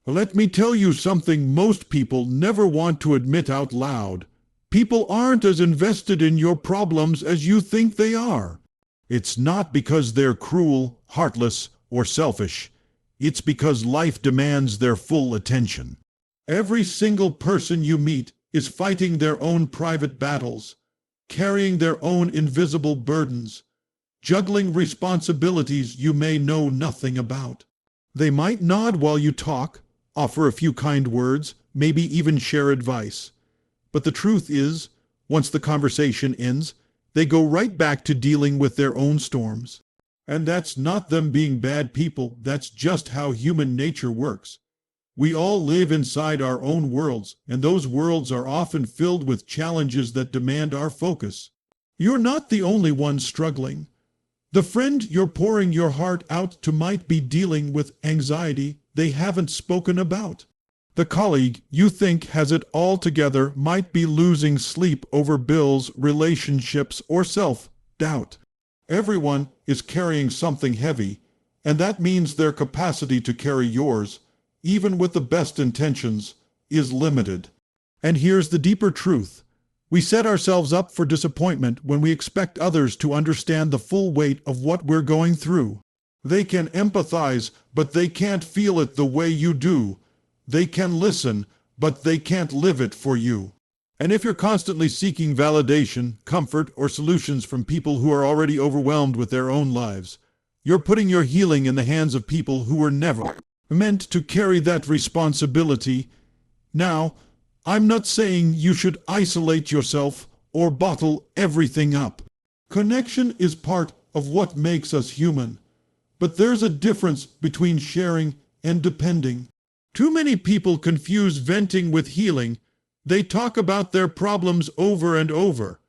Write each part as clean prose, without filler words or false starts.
Let me tell you something most people never want to admit out loud. People aren't as invested in your problems as you think they are. It's not because they're cruel, heartless, or selfish. It's because life demands their full attention. Every single person you meet is fighting their own private battles, carrying their own invisible burdens, juggling responsibilities you may know nothing about. They might nod while you talk, offer a few kind words, maybe even share advice. But the truth is, once the conversation ends, they go right back to dealing with their own storms. And that's not them being bad people, that's just how human nature works. We all live inside our own worlds, and those worlds are often filled with challenges that demand our focus. You're not the only one struggling. The friend you're pouring your heart out to might be dealing with anxiety they haven't spoken about. The colleague you think has it all together might be losing sleep over bills, relationships, or self-doubt. Everyone is carrying something heavy, and that means their capacity to carry yours, even with the best intentions, is limited. And here's the deeper truth. We set ourselves up for disappointment when we expect others to understand the full weight of what we're going through. They can empathize, but they can't feel it the way you do. They can listen, but they can't live it for you. And if you're constantly seeking validation, comfort, or solutions from people who are already overwhelmed with their own lives, you're putting your healing in the hands of people who were never meant to carry that responsibility. Now, I'm not saying you should isolate yourself or bottle everything up. Connection is part of what makes us human. But there's a difference between sharing and depending. Too many people confuse venting with healing. They talk about their problems over and over,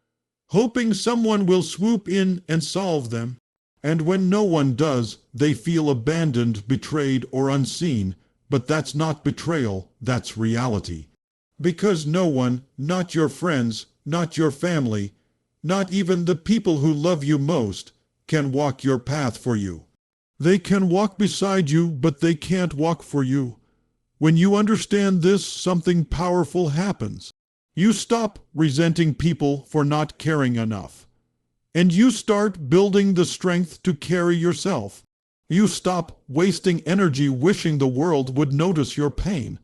hoping someone will swoop in and solve them. And when no one does, they feel abandoned, betrayed, or unseen. But that's not betrayal, that's reality. Because no one, not your friends, not your family, not even the people who love you most, can walk your path for you. They can walk beside you, but they can't walk for you. When you understand this, something powerful happens. You stop resenting people for not caring enough. And you start building the strength to carry yourself. You stop wasting energy wishing the world would notice your pain.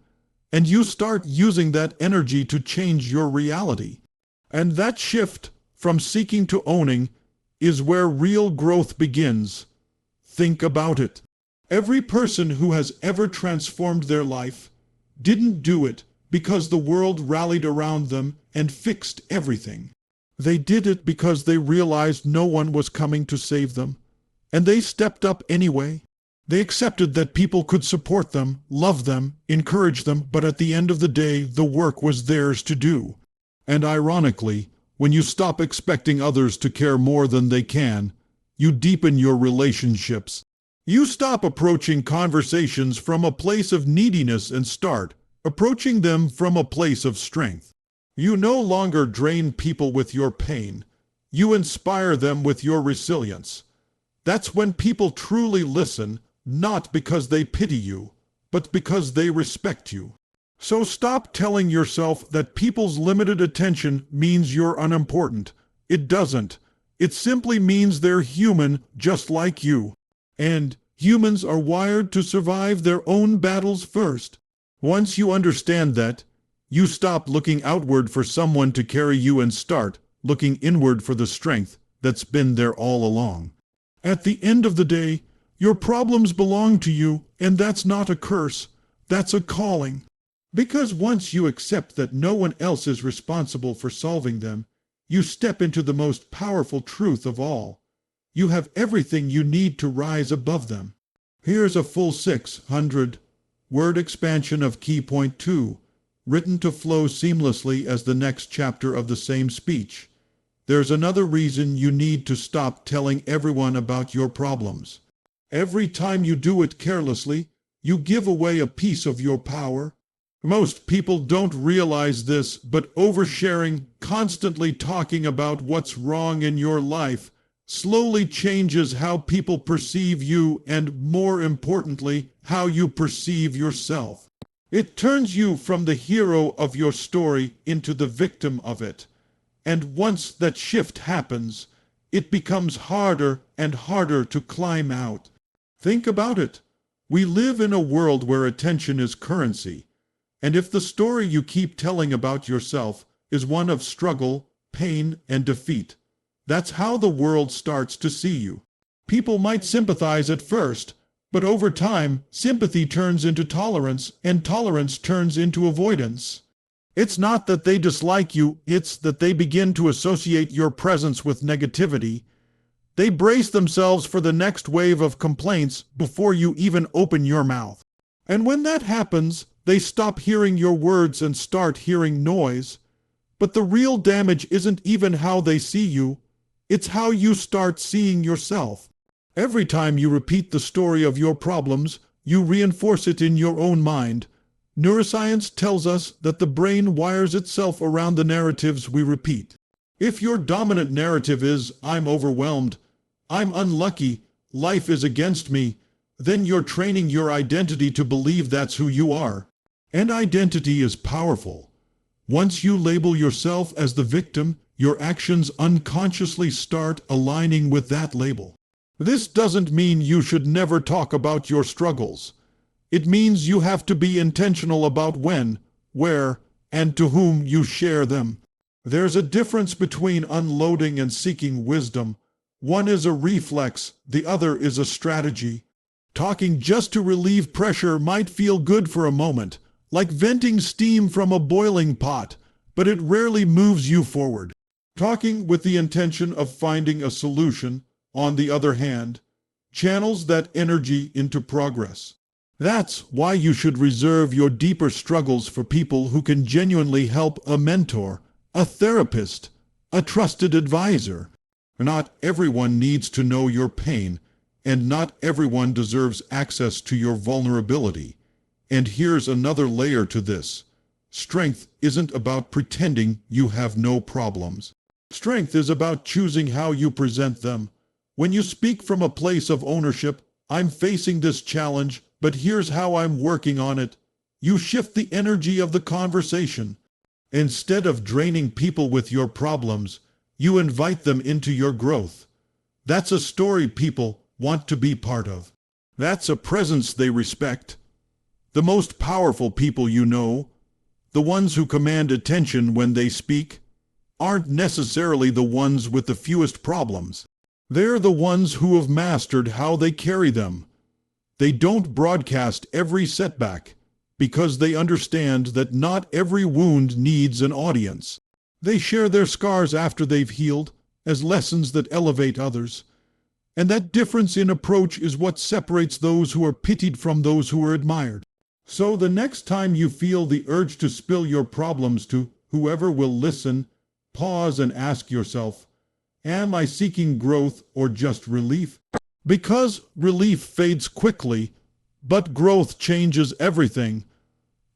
And you start using that energy to change your reality. And that shift from seeking to owning is where real growth begins. Think about it. Every person who has ever transformed their life didn't do it because the world rallied around them and fixed everything. They did it because they realized no one was coming to save them, and they stepped up anyway. They accepted that people could support them, love them, encourage them, but at the end of the day, the work was theirs to do. And ironically, when you stop expecting others to care more than they can, you deepen your relationships. You stop approaching conversations from a place of neediness and start approaching them from a place of strength. You no longer drain people with your pain. You inspire them with your resilience. That's when people truly listen, not because they pity you, but because they respect you. So stop telling yourself that people's limited attention means you're unimportant. It doesn't. It simply means they're human just like you. And humans are wired to survive their own battles first. Once you understand that, you stop looking outward for someone to carry you and start looking inward for the strength that's been there all along. At the end of the day, your problems belong to you, and that's not a curse, that's a calling. Because once you accept that no one else is responsible for solving them, you step into the most powerful truth of all. You have everything you need to rise above them. Here's a full 600-word expansion of Key Point 2, written to flow seamlessly as the next chapter of the same speech. There's another reason you need to stop telling everyone about your problems. Every time you do it carelessly, you give away a piece of your power. Most people don't realize this, but oversharing, constantly talking about what's wrong in your life, slowly changes how people perceive you and, more importantly, how you perceive yourself. It turns you from the hero of your story into the victim of it. And once that shift happens, it becomes harder and harder to climb out. Think about it. We live in a world where attention is currency. And if the story you keep telling about yourself is one of struggle, pain, and defeat, that's how the world starts to see you. People might sympathize at first, but over time, sympathy turns into tolerance, and tolerance turns into avoidance. It's not that they dislike you, it's that they begin to associate your presence with negativity. They brace themselves for the next wave of complaints before you even open your mouth. And when that happens, they stop hearing your words and start hearing noise. But the real damage isn't even how they see you, it's how you start seeing yourself. Every time you repeat the story of your problems, you reinforce it in your own mind. Neuroscience tells us that the brain wires itself around the narratives we repeat. If your dominant narrative is, "I'm overwhelmed," "I'm unlucky," "life is against me," then you're training your identity to believe that's who you are. And identity is powerful. Once you label yourself as the victim, your actions unconsciously start aligning with that label. This doesn't mean you should never talk about your struggles. It means you have to be intentional about when, where, and to whom you share them. There's a difference between unloading and seeking wisdom. One is a reflex, the other is a strategy. Talking just to relieve pressure might feel good for a moment, like venting steam from a boiling pot, but it rarely moves you forward. Talking with the intention of finding a solution, on the other hand, channels that energy into progress. That's why you should reserve your deeper struggles for people who can genuinely help: a mentor, a therapist, a trusted advisor. Not everyone needs to know your pain, and not everyone deserves access to your vulnerability. And here's another layer to this. Strength isn't about pretending you have no problems. Strength is about choosing how you present them. When you speak from a place of ownership, "I'm facing this challenge, but here's how I'm working on it," you shift the energy of the conversation. Instead of draining people with your problems, you invite them into your growth. That's a story people want to be part of. That's a presence they respect. The most powerful people you know, the ones who command attention when they speak, aren't necessarily the ones with the fewest problems. They're the ones who have mastered how they carry them. They don't broadcast every setback because they understand that not every wound needs an audience. They share their scars after they've healed as lessons that elevate others. And that difference in approach is what separates those who are pitied from those who are admired. So the next time you feel the urge to spill your problems to whoever will listen, pause and ask yourself, am I seeking growth or just relief? Because relief fades quickly, but growth changes everything.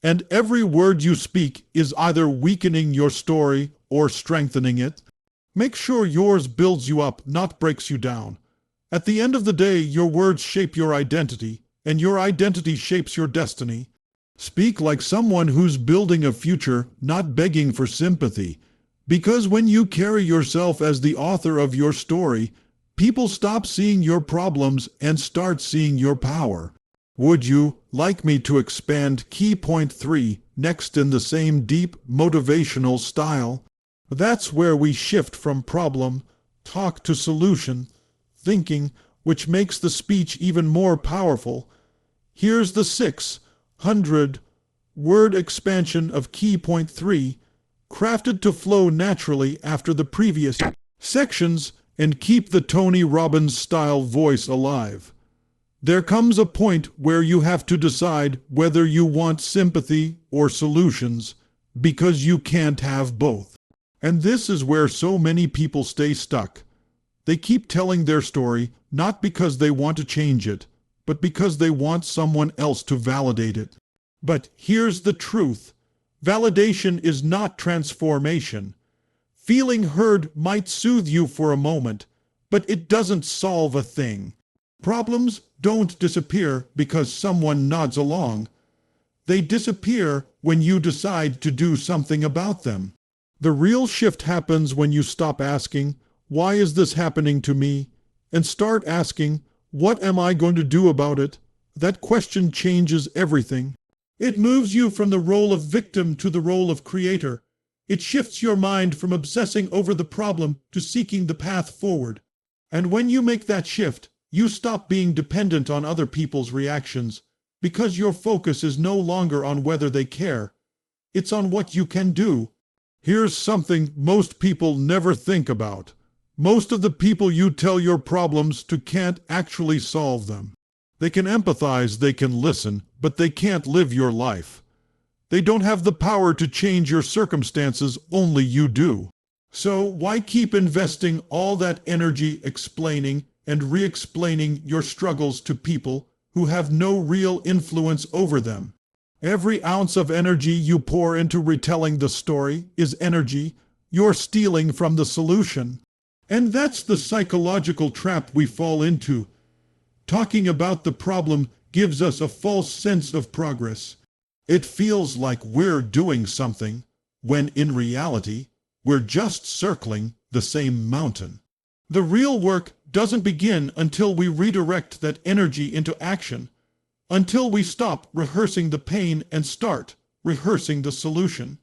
And every word you speak is either weakening your story or strengthening it. Make sure yours builds you up, not breaks you down. At the end of the day, your words shape your identity, and your identity shapes your destiny. Speak like someone who's building a future, not begging for sympathy. Because when you carry yourself as the author of your story, people stop seeing your problems and start seeing your power. Would you like me to expand key point 3 next in the same deep, motivational style? That's where we shift from problem talk to solution thinking, which makes the speech even more powerful. Here's the 600-word expansion of key point 3, crafted to flow naturally after the previous sections and keep the Tony Robbins-style voice alive. There comes a point where you have to decide whether you want sympathy or solutions, because you can't have both. And this is where so many people stay stuck. They keep telling their story not because they want to change it, but because they want someone else to validate it. But here's the truth. Validation is not transformation. Feeling heard might soothe you for a moment, but it doesn't solve a thing. Problems don't disappear because someone nods along. They disappear when you decide to do something about them. The real shift happens when you stop asking, "Why is this happening to me?" and start asking, "What am I going to do about it?" That question changes everything. It moves you from the role of victim to the role of creator. It shifts your mind from obsessing over the problem to seeking the path forward. And when you make that shift, you stop being dependent on other people's reactions, because your focus is no longer on whether they care. It's on what you can do. Here's something most people never think about. Most of the people you tell your problems to can't actually solve them. They can empathize, they can listen, but they can't live your life. They don't have the power to change your circumstances, only you do. So why keep investing all that energy explaining and re-explaining your struggles to people who have no real influence over them? Every ounce of energy you pour into retelling the story is energy you're stealing from the solution. And that's the psychological trap we fall into. Talking about the problem gives us a false sense of progress. It feels like we're doing something, when in reality, we're just circling the same mountain. The real work doesn't begin until we redirect that energy into action, until we stop rehearsing the pain and start rehearsing the solution.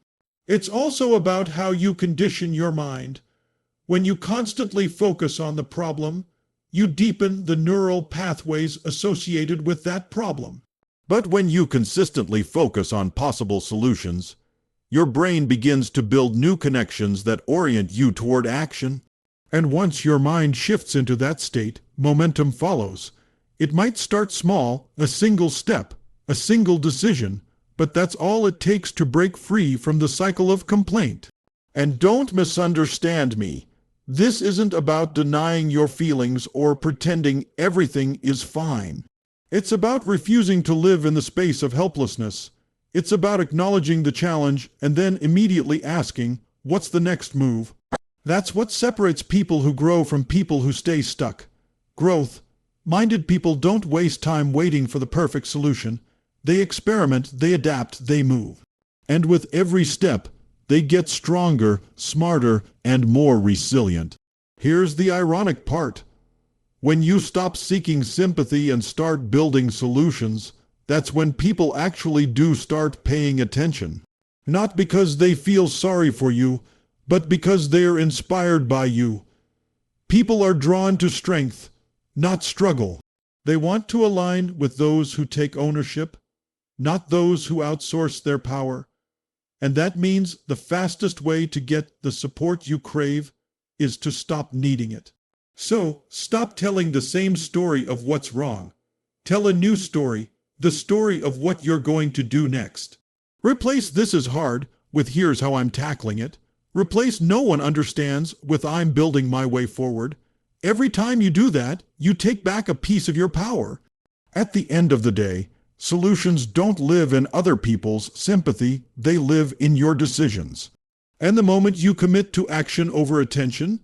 It's also about how you condition your mind. When you constantly focus on the problem, you deepen the neural pathways associated with that problem. But when you consistently focus on possible solutions, your brain begins to build new connections that orient you toward action. And once your mind shifts into that state, momentum follows. It might start small, a single step, a single decision, but that's all it takes to break free from the cycle of complaint. And don't misunderstand me. This isn't about denying your feelings or pretending everything is fine. It's about refusing to live in the space of helplessness. It's about acknowledging the challenge and then immediately asking, "What's the next move?" That's what separates people who grow from people who stay stuck. Growth-minded people don't waste time waiting for the perfect solution. They experiment, they adapt, they move. And with every step, they get stronger, smarter, and more resilient. Here's the ironic part. When you stop seeking sympathy and start building solutions, that's when people actually do start paying attention. Not because they feel sorry for you, but because they're inspired by you. People are drawn to strength, not struggle. They want to align with those who take ownership, not those who outsource their power. And that means the fastest way to get the support you crave is to stop needing it. So, stop telling the same story of what's wrong. Tell a new story, the story of what you're going to do next. Replace "this is hard" with "here's how I'm tackling it." Replace "no one understands" with "I'm building my way forward." Every time you do that, you take back a piece of your power. At the end of the day, solutions don't live in other people's sympathy, they live in your decisions. And the moment you commit to action over attention,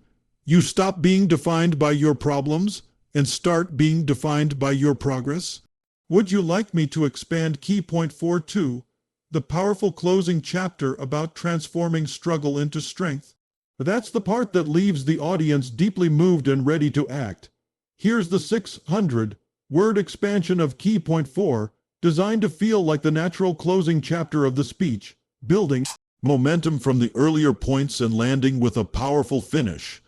you stop being defined by your problems and start being defined by your progress. Would you like me to expand key point 4.2, the powerful closing chapter about transforming struggle into strength? That's the part that leaves the audience deeply moved and ready to act. Here's the 600-word expansion of key point 4, designed to feel like the natural closing chapter of the speech, building momentum from the earlier points and landing with a powerful finish.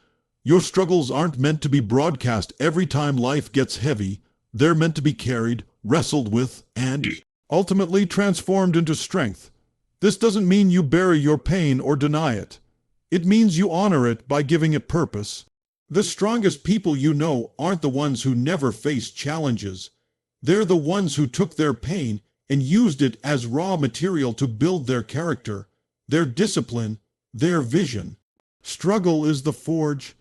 Your struggles aren't meant to be broadcast every time life gets heavy. They're meant to be carried, wrestled with, and ultimately transformed into strength. This doesn't mean you bury your pain or deny it. It means you honor it by giving it purpose. The strongest people you know aren't the ones who never face challenges. They're the ones who took their pain and used it as raw material to build their character, their discipline, their vision. Struggle is the forge.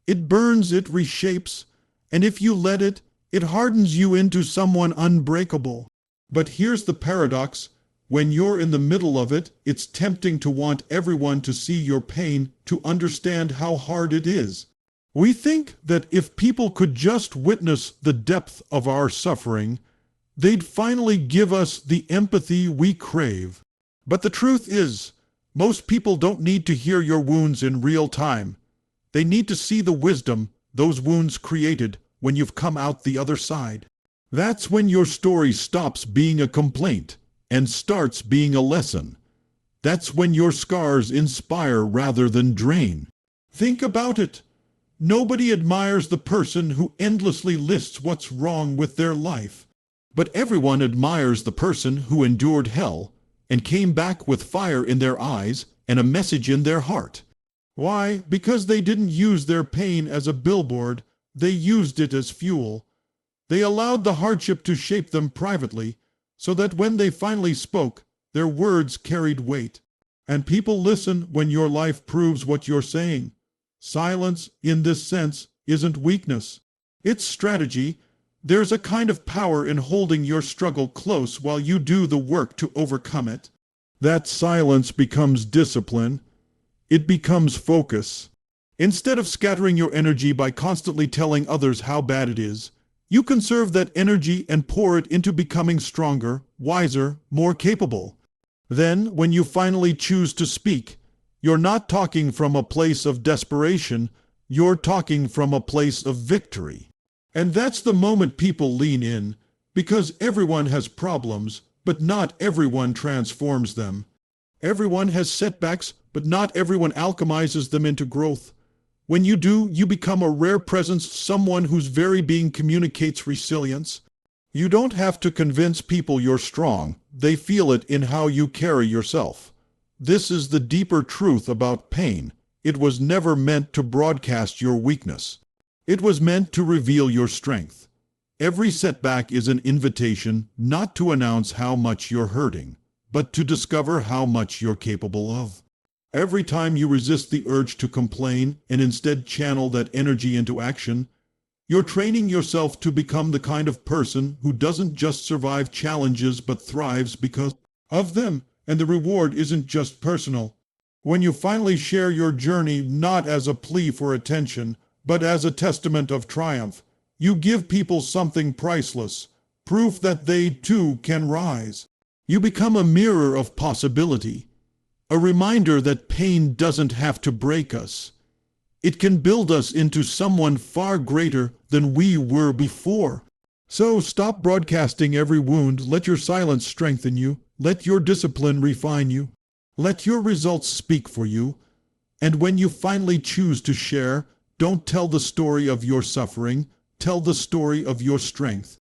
It burns, it reshapes, and if you let it, it hardens you into someone unbreakable. But here's the paradox. When you're in the middle of it, it's tempting to want everyone to see your pain, to understand how hard it is. We think that if people could just witness the depth of our suffering, They'd finally give us the empathy we crave. But the truth is, most people don't need to hear your wounds in real time. They need to see the wisdom those wounds created when you've come out the other side. That's when your story stops being a complaint and starts being a lesson. That's when your scars inspire rather than drain. Think about it. Nobody admires the person who endlessly lists what's wrong with their life. But everyone admires the person who endured hell and came back with fire in their eyes and a message in their heart. Why? Because they didn't use their pain as a billboard, they used it as fuel. They allowed the hardship to shape them privately, so that when they finally spoke, their words carried weight. And people listen when your life proves what you're saying. Silence, in this sense, isn't weakness. It's strategy. There's a kind of power in holding your struggle close while you do the work to overcome it. That silence becomes discipline. It becomes focus. Instead of scattering your energy by constantly telling others how bad it is, you conserve that energy and pour it into becoming stronger, wiser, more capable. Then, when you finally choose to speak, you're not talking from a place of desperation, you're talking from a place of victory. And that's the moment people lean in, because everyone has problems, but not everyone transforms them. Everyone has setbacks, but not everyone alchemizes them into growth. When you do, you become a rare presence, someone whose very being communicates resilience. You don't have to convince people you're strong. They feel it in how you carry yourself. This is the deeper truth about pain. It was never meant to broadcast your weakness. It was meant to reveal your strength. Every setback is an invitation not to announce how much you're hurting, but to discover how much you're capable of. Every time you resist the urge to complain and instead channel that energy into action, you're training yourself to become the kind of person who doesn't just survive challenges but thrives because of them, and the reward isn't just personal. When you finally share your journey not as a plea for attention, but as a testament of triumph, you give people something priceless, proof that they too can rise. You become a mirror of possibility. A reminder that pain doesn't have to break us. It can build us into someone far greater than we were before. So stop broadcasting every wound. Let your silence strengthen you. Let your discipline refine you. Let your results speak for you. And when you finally choose to share, don't tell the story of your suffering. Tell the story of your strength.